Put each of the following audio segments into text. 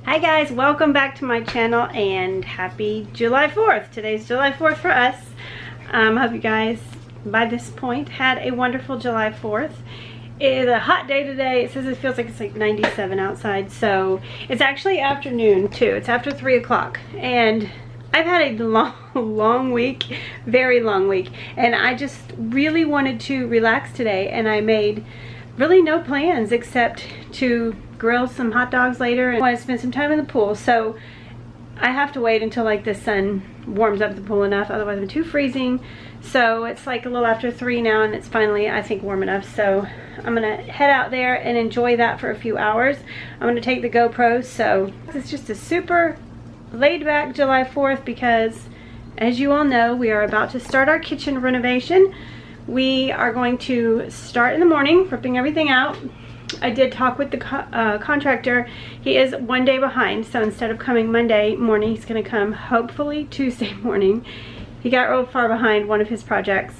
Hi guys, welcome back to my channel and happy July 4th. Today's July 4th for us. I hope you guys by this point had a wonderful July 4th. It is a hot day today. It says it feels like it's like 97 outside, so it's actually afternoon too. It's after 3 o'clock and I've had a long week, very long week, and I just really wanted to relax today, and I made really no plans except to grill some hot dogs later and want to spend some time in the pool. So I have to wait until like the sun warms up the pool enough, otherwise I'm too freezing. So it's like a little after 3 now and it's finally, I think, warm enough. So I'm gonna head out there and enjoy that for a few hours. I'm gonna take the GoPro. So it's just a super laid back July 4th because, as you all know, we are about to start our kitchen renovation. We are going to start in the morning, ripping everything out. I did talk with the contractor. He is 1 day behind, so instead of coming Monday morning, he's going to come hopefully Tuesday morning. He got real far behind. One of his projects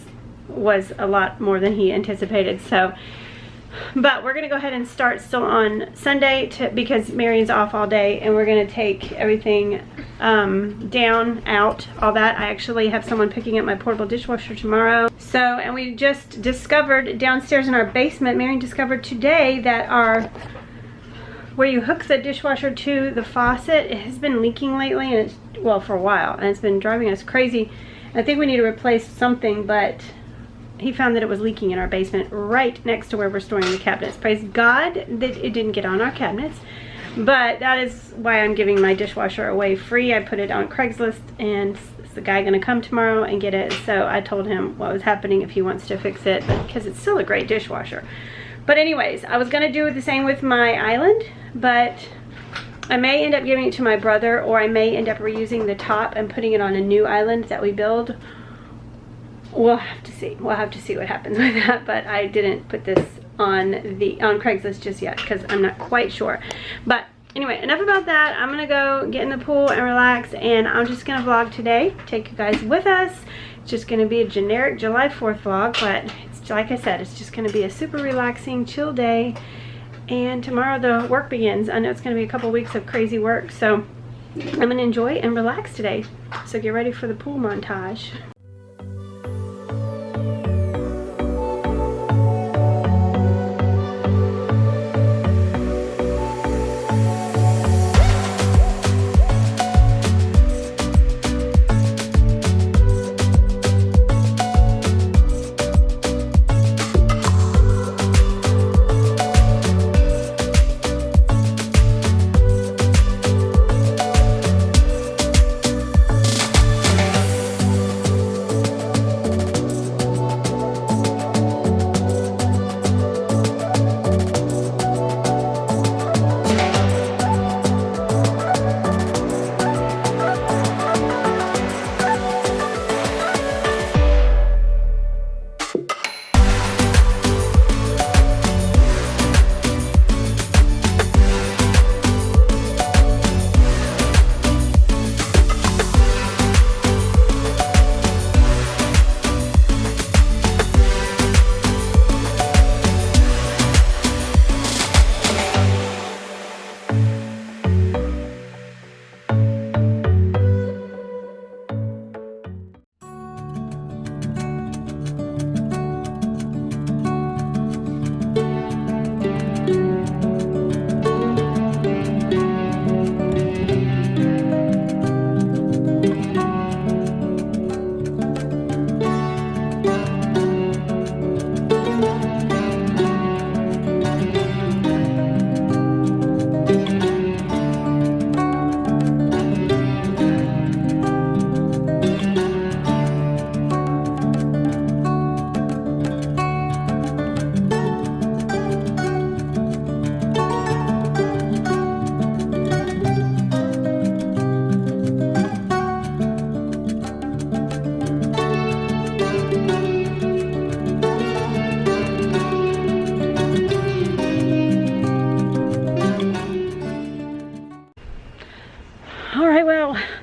was a lot more than he anticipated, so but we're going to go ahead and start still on Sunday because Marion's off all day, and we're going to take everything down, out, all that. I actually have someone picking up my portable dishwasher tomorrow. So, and we just discovered downstairs in our basement, Marion discovered today that where you hook the dishwasher to the faucet, it has been leaking lately, and it's, well, for a while, and it's been driving us crazy. I think we need to replace something, but he found that it was leaking in our basement right next to where we're storing the cabinets. Praise God that it didn't get on our cabinets. But that is why I'm giving my dishwasher away free. I put it on Craigslist, and is the guy gonna come tomorrow and get it? So I told him what was happening if he wants to fix it, because it's still a great dishwasher. But anyways, I was gonna do the same with my island, but I may end up giving it to my brother, or I may end up reusing the top and putting it on a new island that we build. We'll have to see. We'll have to see what happens with that. But I didn't put this on Craigslist just yet because I'm not quite sure. But anyway, enough about that. I'm gonna go get in the pool and relax, and I'm just gonna vlog today, take you guys with us. It's just gonna be a generic July 4th vlog, but it's, like I said, it's just gonna be a super relaxing, chill day. And tomorrow the work begins. I know it's gonna be a couple weeks of crazy work, so I'm gonna enjoy and relax today. So get ready for the pool montage.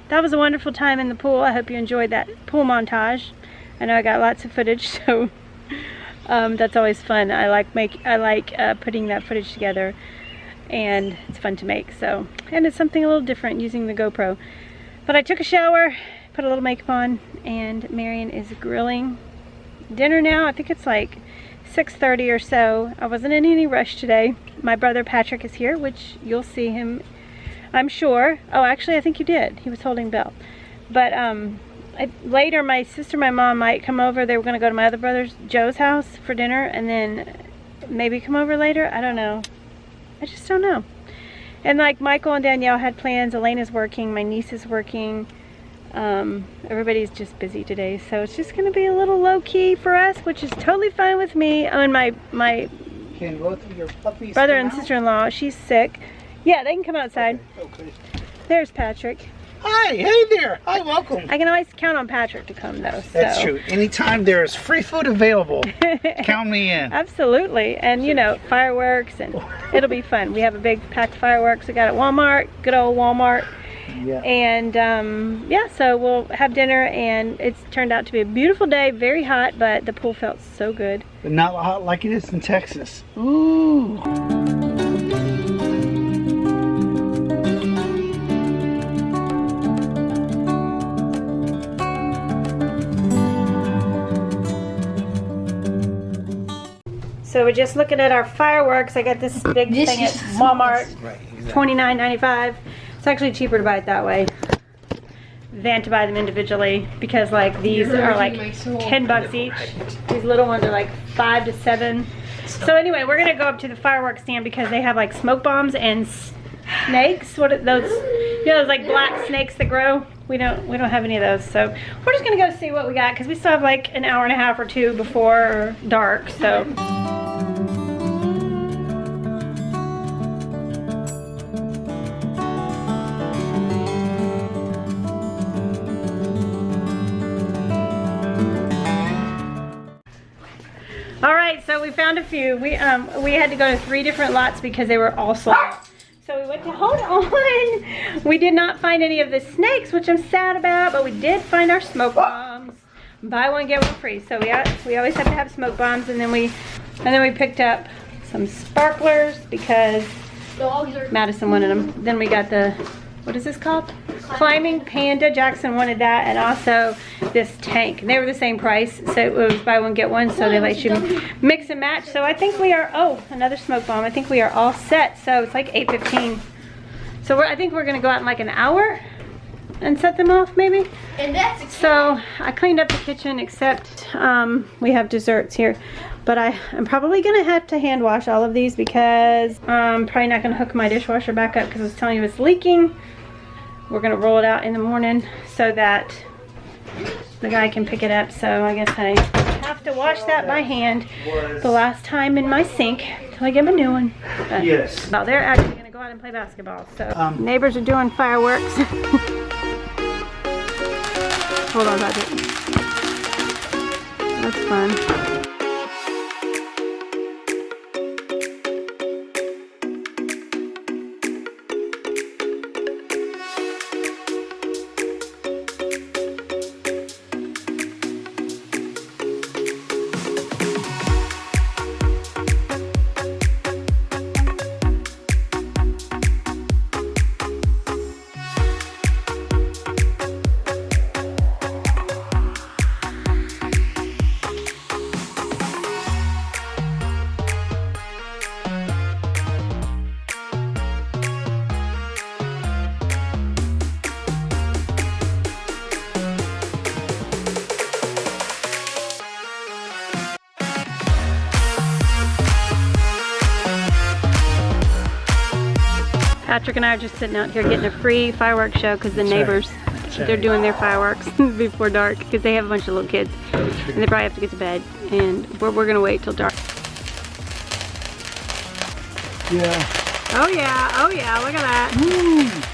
That was a wonderful time in the pool. I hope you enjoyed that pool montage. I know I got lots of footage, so that's always fun. I like putting that footage together. and it's fun to make. So, and it's something a little different using the GoPro. But I took a shower, put a little makeup on, and Marion is grilling dinner now. I think it's like 6:30 or so. I wasn't in any rush today. My brother Patrick is here, which you'll see him, I'm sure. Oh, actually, I think you did. He was holding Belle. But later, my sister and my mom might come over. They were going to go to my other brother's, Joe's house for dinner, and then maybe come over later. I don't know. I just don't know. And like Michael and Danielle had plans. Elena's working. My niece is working. Everybody's just busy today, so it's just going to be a little low-key for us, which is totally fine with me. Oh, and my Can both of your puppies brother and sister-in-law, she's sick. Yeah, they can come outside. Okay. There's Patrick. Hi, hey there. Hi, welcome. I can always count on Patrick to come, though. So. That's true. Anytime there's free food available, count me in. Absolutely. And, you know, fireworks, and it'll be fun. We have a big pack of fireworks we got at Walmart, good old Walmart. Yeah. And, yeah, so we'll have dinner, and it's turned out to be a beautiful day, very hot, but the pool felt so good. But not hot like it is in Texas. Ooh. So we're just looking at our fireworks. I got this big thing at Walmart, Right, exactly. $29.95. It's actually cheaper to buy it that way than to buy them individually, because like these are like $10 each. These little ones are like 5 to 7. So anyway, we're gonna go up to the fireworks stand because they have like smoke bombs and snakes. What are those? You know, those like black snakes that grow. We don't have any of those. So we're just gonna go see what we got because we still have like an hour and a half or two before dark. So. All right, so we found a few. We had to go to 3 different lots because they were all sold out. So we went to, hold on. We did not find any of the snakes, which I'm sad about, but we did find our smoke bombs. Buy one, get one free. So we always have to have smoke bombs, and then we picked up some sparklers because Madison wanted them. Then we got the, what is this called? Climbing Panda. Jackson wanted that, and also this tank. They were the same price, so it was buy one get one, so they let you mix and match. So I think we are, oh, another smoke bomb. I think we are all set. So it's like 8:15. So I think we're gonna go out in like an hour and set them off maybe. And that's so I cleaned up the kitchen, except we have desserts here. But I'm probably gonna have to hand wash all of these because I'm probably not gonna hook my dishwasher back up because I was telling you it's leaking. We're gonna roll it out in the morning so that the guy can pick it up. So I guess I have to wash that by hand the last time in my sink till I get my new one. But, Yes. well, they're actually gonna go out and play basketball. So neighbors are doing fireworks. Hold on, Patrick. That's fun. Patrick and I are just sitting out here getting a free fireworks show because the neighbors, they're doing their fireworks before dark because they have a bunch of little kids and they probably have to get to bed, and we're gonna wait till dark. Yeah. Oh yeah, look at that.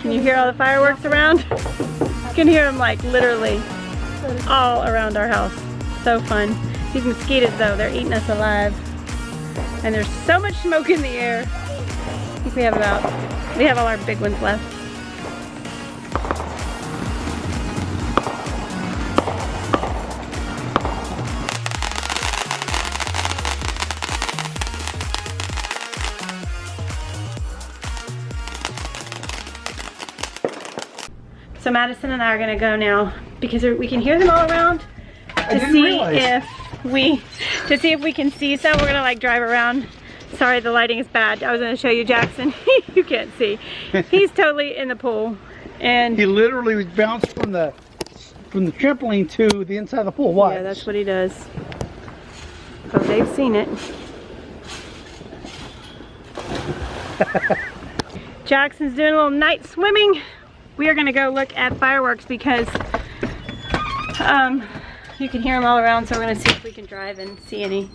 Can you hear all the fireworks around? You can hear them like literally all around our house. So fun. These mosquitoes though, they're eating us alive. And there's so much smoke in the air. I think we have all our big ones left. So Madison and I are gonna go now because we can hear them all around to see if we can see some. We're gonna like drive around. Sorry, the lighting is bad. I was gonna show you Jackson. You can't see. He's totally in the pool, and he literally was bounced from the trampoline to the inside of the pool. Watch. Yeah, that's what he does. Oh, they've seen it. Jackson's doing a little night swimming. We are gonna go look at fireworks because you can hear them all around, so we're gonna see if we can drive and see any,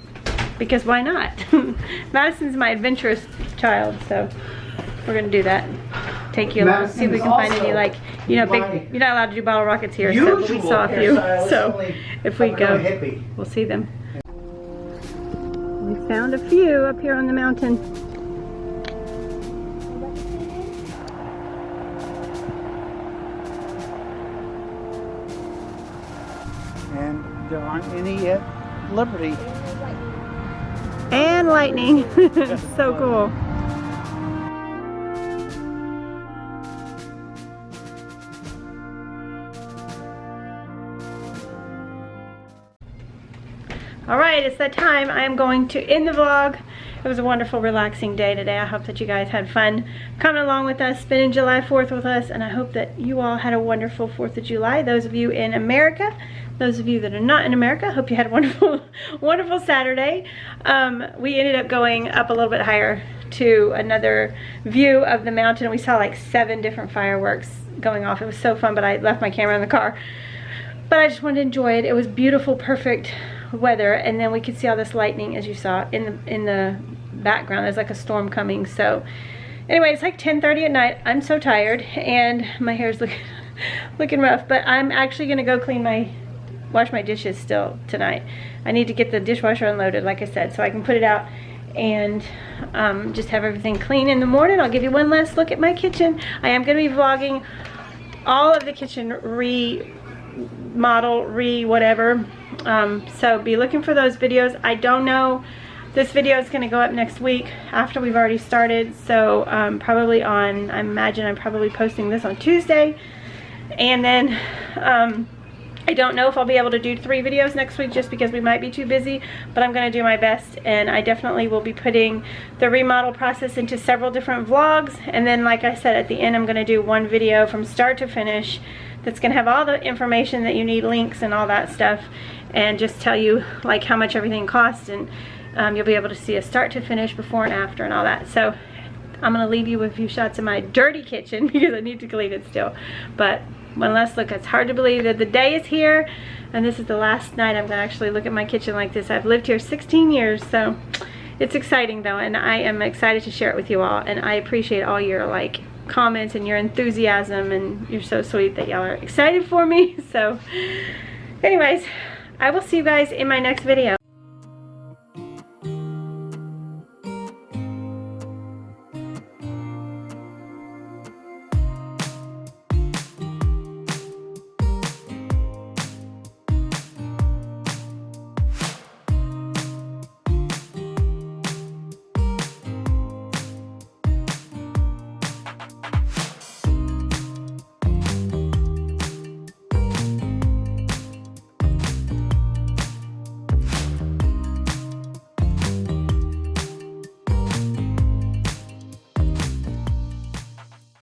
because why not? Madison's my adventurous child, so we're gonna do that. Take you along, see if we can find any, like, you know, big, you're not allowed to do bottle rockets here, so but we saw a few, so if we go, we'll see them. We found a few up here on the mountain. And there aren't any at Liberty. And lightning. So cool. Alright, it's that time. I am going to end the vlog. It was a wonderful, relaxing day today. I hope that you guys had fun coming along with us, spending July 4th with us, and I hope that you all had a wonderful 4th of July. Those of you in America, those of you that are not in America, I hope you had a wonderful, wonderful Saturday. We ended up going up a little bit higher to another view of the mountain. We saw like 7 different fireworks going off. It was so fun, but I left my camera in the car. But I just wanted to enjoy it. It was beautiful, perfect weather, and then we could see all this lightning, as you saw in the background. There's like a storm coming. So anyway, it's like 10:30 at night. I'm so tired, and my hair's looking rough, but I'm actually gonna go wash my dishes still tonight. I need to get the dishwasher unloaded, like I said, so I can put it out and just have everything clean in the morning. I'll give you one last look at my kitchen. I am gonna be vlogging all of the kitchen remodel, whatever. So be looking for those videos. I don't know, this video is going to go up next week after we've already started, so probably on, I imagine I'm probably posting this on Tuesday, and then I don't know if I'll be able to do 3 videos next week just because we might be too busy, but I'm going to do my best, and I definitely will be putting the remodel process into several different vlogs, and then like I said, at the end I'm going to do one video from start to finish that's going to have all the information that you need, links and all that stuff, and just tell you like how much everything costs, and you'll be able to see a start to finish, before and after, and all that. So I'm going to leave you with a few shots of my dirty kitchen because I need to clean it still. But one last look. It's hard to believe that the day is here and this is the last night I'm going to actually look at my kitchen like this. I've lived here 16 years, so it's exciting though, and I am excited to share it with you all, and I appreciate all your like comments and your enthusiasm, and you're so sweet that y'all are excited for me. So anyways, I will see you guys in my next video.